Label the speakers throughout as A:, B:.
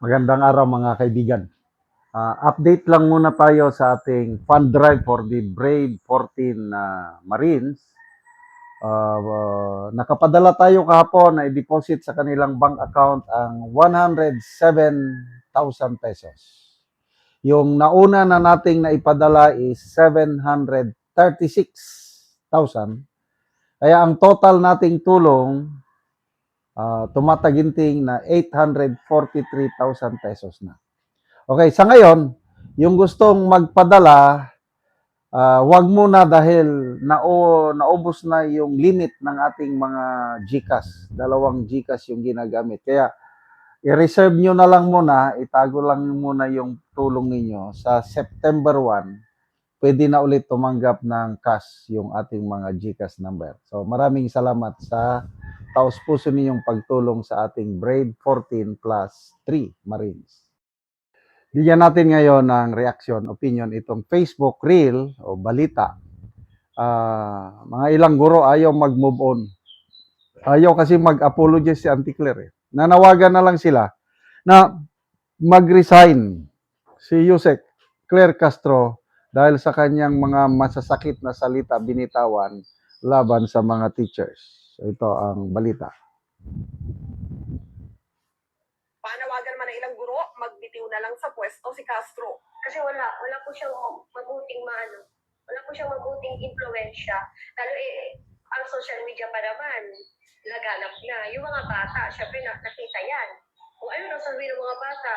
A: Magandang araw mga kaibigan. Update lang muna tayo sa ating fund drive for the Brave 14 Marines. Nakapadala tayo kahapon na i-deposit sa kanilang bank account ang 107,000 pesos. Yung nauna na nating naipadala is 736,000. Kaya ang total nating tulong tumataginting na 843,000 pesos na. Okay, sa ngayon, yung gustong magpadala, wag muna dahil naubos na yung limit ng ating mga GCash. Dalawang GCash yung ginagamit. Kaya i-reserve nyo na lang muna, itago lang muna yung tulong ninyo. Sa September 1, pwede na ulit tumanggap ng cash yung ating mga GCash number. So maraming salamat sa taos-puso ninyong pagtulong sa ating Brave 14 plus 3 Marines. Bigyan natin ngayon ng reaction, opinion itong Facebook Reel o balita. Mga ilang guro ayaw mag-move on. Ayaw kasi mag-apologize si Auntie Claire. Nanawagan na lang sila na mag-resign si Yusek Claire Castro dahil sa kanyang mga masasakit na salita binitawan laban sa mga teachers. Ito ang balita.
B: Panawagan man ng ilang guro, magbitiw na lang sa pwesto si Castro.
C: Kasi wala po siyang mabuting wala po siyang mabuting impluensya. Lalo ang social media pa naman, laganap na. Yung mga bata, syempre nakita yan. Kung ano nang sabihin ng mga bata,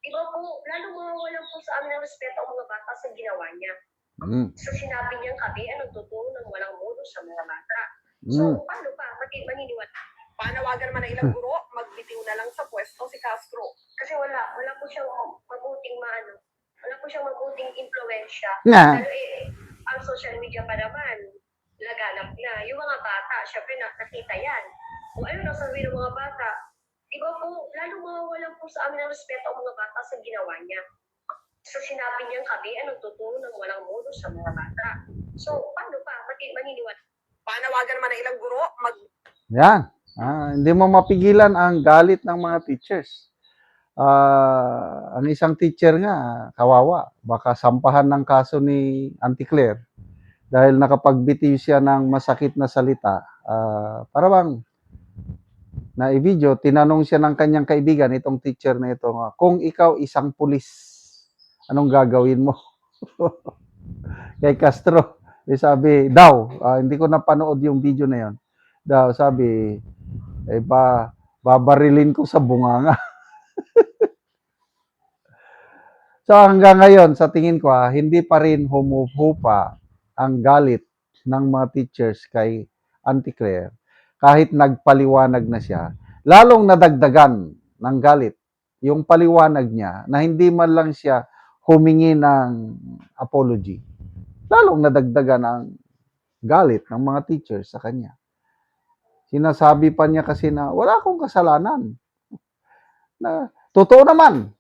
C: iba po, lalo mawawalan po sa amin ng respeto ang mga bata sa ginawa niya. So sinabi niyang kami, anong totoo ng walang mundo sa mga bata. So paano pa? Maniniwala.
B: Panawagan man ng ilang guro, magbitiw na lang sa pwesto si Castro.
C: Kasi wala po siyang mabuting wala po siyang mabuting impluensya.
A: Nga.
C: Lalo ang social media pa naman, laganap na. Yung mga bata, syempre nakita yan. Kung ano nang sabihin ng mga bata, iba po, lalo mawawalan po sa amin ng respeto ang mga bata sa ginawa niya. So sinabi niyang kami, anong totoo ng walang mundo sa mga bata. So paano pa? Maniniwala.
B: Panawagan man ng ilang guro,
A: Yan. Hindi mo mapigilan ang galit ng mga teachers. Ang isang teacher nga, kawawa, baka sampahan ng kaso ni Auntie Claire dahil nakapagbitiw siya ng masakit na salita. Para bang na i-video, tinanong siya ng kanyang kaibigan, itong teacher na ito, kung ikaw isang pulis, anong gagawin mo? Kay Castro, sabi, daw, hindi ko napanood yung video na yon. Daw, sabi, babarilin ko sa bunganga. So hanggang ngayon, sa tingin ko, hindi pa rin humuhupa ang galit ng mga teachers kay Auntie Claire. Kahit nagpaliwanag na siya, lalong nadagdagan ng galit yung paliwanag niya na hindi man lang siya humingi ng apology. Lalong nadagdagan ang galit ng mga teachers sa kanya. Sinasabi pa niya kasi na wala akong kasalanan. Na totoo naman.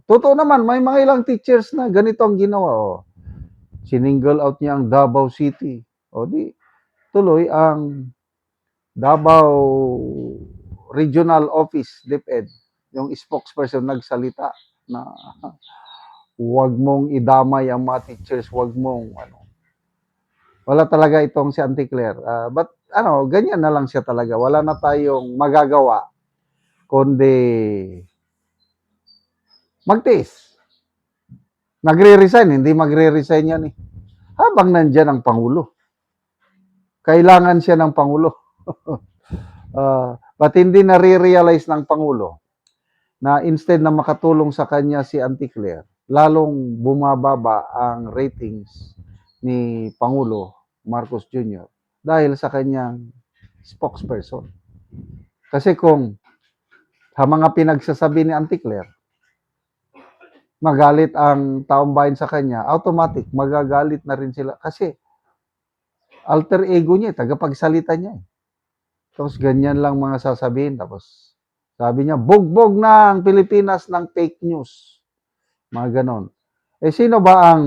A: Totoo naman, may mga ilang teachers na ganito ang ginawa. Siningle out niya ang Davao City. Di tuloy ang Davao Regional Office, DepEd, yung spokesperson nagsalita na huwag mong idamay ang mga teachers, huwag mong wala talaga itong si Auntie Claire. But ganyan na lang siya talaga. Wala na tayong magagawa kundi magtiis. Nagre-resign, hindi magre-resign yan eh. Habang nandyan ang Pangulo. Kailangan siya ng Pangulo. But hindi nare-realize ng Pangulo na instead na makatulong sa kanya si Auntie Claire, lalong bumababa ang ratings ni Pangulo Marcos Jr. dahil sa kanyang spokesperson. Kasi kung mga pinagsasabi ni Auntie Claire, magalit ang taong bayan sa kanya, automatic, magagalit na rin sila. Kasi, alter ego niya, tagapagsalita niya. Tapos, ganyan lang mga sasabihin. Tapos, sabi niya, bugbog na ang Pilipinas ng fake news. Mga ganon. Sino ba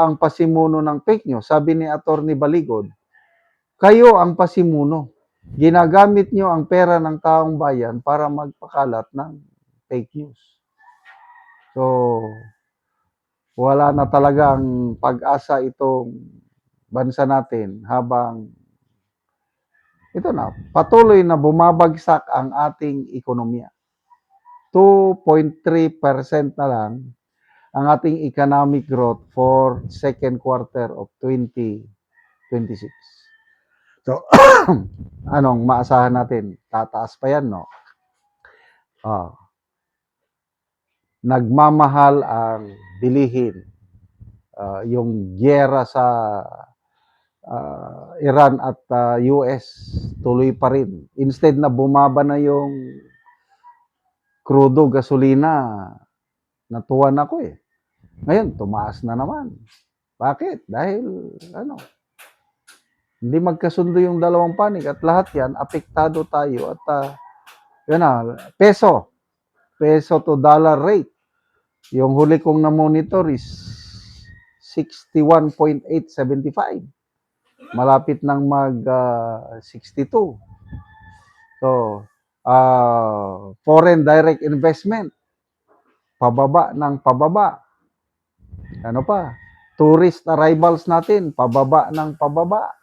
A: ang pasimuno ng fake news? Sabi ni Attorney Baligod, kayo ang pasimuno. Ginagamit niyo ang pera ng taong bayan para magpakalat ng fake news. So, wala na talagang pag-asa itong bansa natin habang ito na, patuloy na bumabagsak ang ating ekonomiya. 2.3% na lang ang ating economic growth for second quarter of 2026. So, anong maasahan natin? Tataas pa yan, no? Nagmamahal ang bilihin. Yung gyera sa Iran at US, tuloy pa rin. Instead na bumaba na yung crudo, gasolina, natuwan ako eh. Ngayon, tumaas na naman. Bakit? Dahil, hindi magkasundo yung dalawang panig at lahat yan, apektado tayo at peso to dollar rate. Yung huli kong na-monitor is 61.875. Malapit nang mag 62. So, foreign direct investment, pababa ng pababa. Ano pa? Tourist arrivals natin, pababa ng pababa.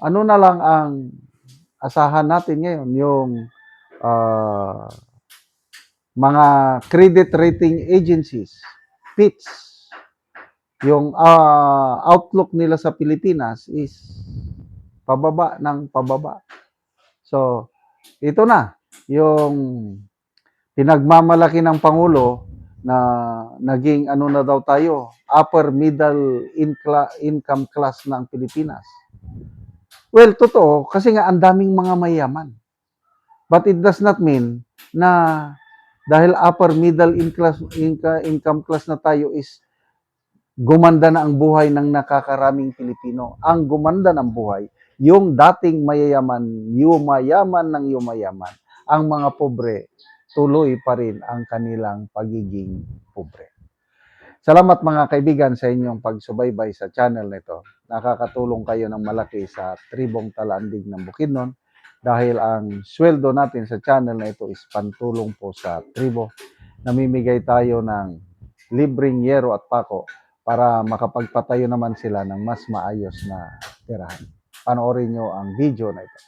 A: Ano na lang ang asahan natin ngayon? Yung mga credit rating agencies, Fitch, yung outlook nila sa Pilipinas is pababa ng pababa. So, ito na, yung pinagmamalaki ng Pangulo na naging na daw tayo, upper middle income class ng Pilipinas. Well, totoo, kasi nga ang daming mga mayaman. But it does not mean na dahil upper middle income class na tayo is gumanda na ang buhay ng nakakaraming Pilipino. Ang gumanda ng buhay, yung dating mayayaman, yumayaman ng yumayaman. Ang mga pobre, tuloy pa rin ang kanilang pagiging pobre. Salamat mga kaibigan sa inyong pagsubaybay sa channel nito. Nakakatulong kayo ng malaki sa tribong Talandig ng Bukidnon dahil ang sweldo natin sa channel na ito is pantulong po sa tribo. Namimigay tayo ng libreng yero at pako para makapagpatayo naman sila ng mas maayos na tirahan. Panoorin nyo ang video na ito.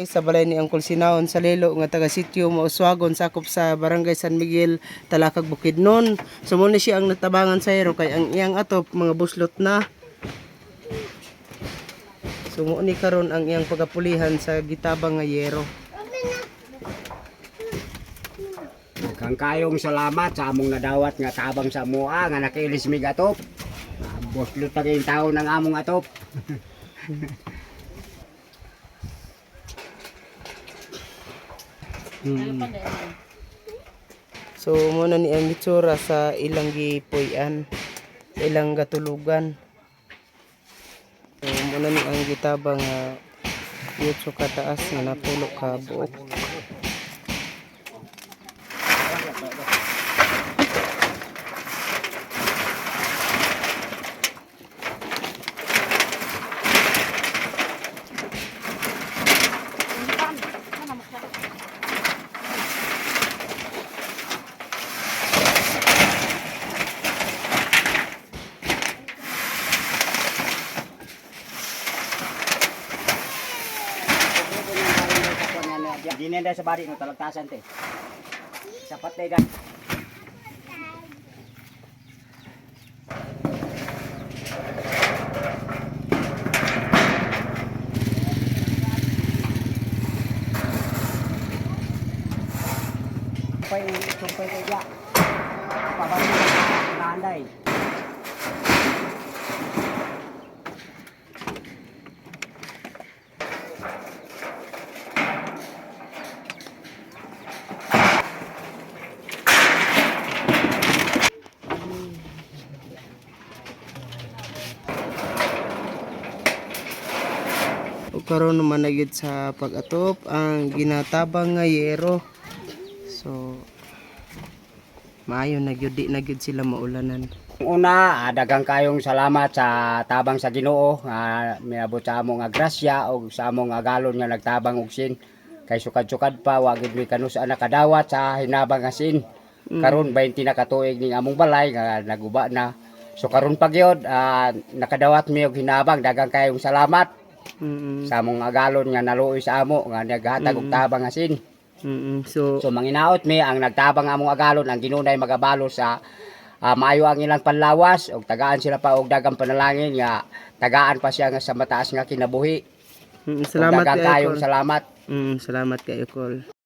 D: Sa balay ni Angkol Sinaon sa Lelo nga taga sitio Mauswagon sakop sa Barangay San Miguel, Talakag, Bukidnon. Sumuni siya ang natabangan sa hero kay ang iyang atop mga buslot na. Sumuni karon ang iyang pagapulihan sa gitabang nga yero.
E: Kang kayong salamat sa among nadawat nga tabang sa mua nga nakilis mig atop. Buslot pa rin tao ng among atop.
D: So muna ni ang itsura sa ilang gipuy-an, ilang gatulugan. So muna ni ang gitabang nga yutso kataas nga napulo ka buok.
E: Dinenda sa bari no talagtasan te. Sapat te gan. Sumpay te ya. Pabalik na anday.
D: O karon naman na gyud sa pag-atop ang ginatabang nga yero. So maayo na gyud di na gyud sila maulanan.
E: Una, daghang kayong salamat sa tabang sa Ginoo nga miabot sa among nga grasya o sa among nga galon nga nagtabang og sin Kay sukad-sukad pa wagid mi kanus nakadawat sa hinabang asin. Karon 20 na katuig ning among balay nga naguba na. So karon pa gyud nakadawat mi og hinabang daghang kayong salamat sa among agalon nga naluoy sa amo nga naghatag og tabang asin.
D: So,
E: So manginaot mi ang nagtabang among agalon ang ginunay magabalo sa maayo ang ilang panlawas og tagaan sila pa og dagang panalangin nga tagaan pa siya nga sa mataas nga kinabuhi.
D: salamat
E: Daghang
D: kayo.
E: kayong salamat.
D: Salamat kayo, Col.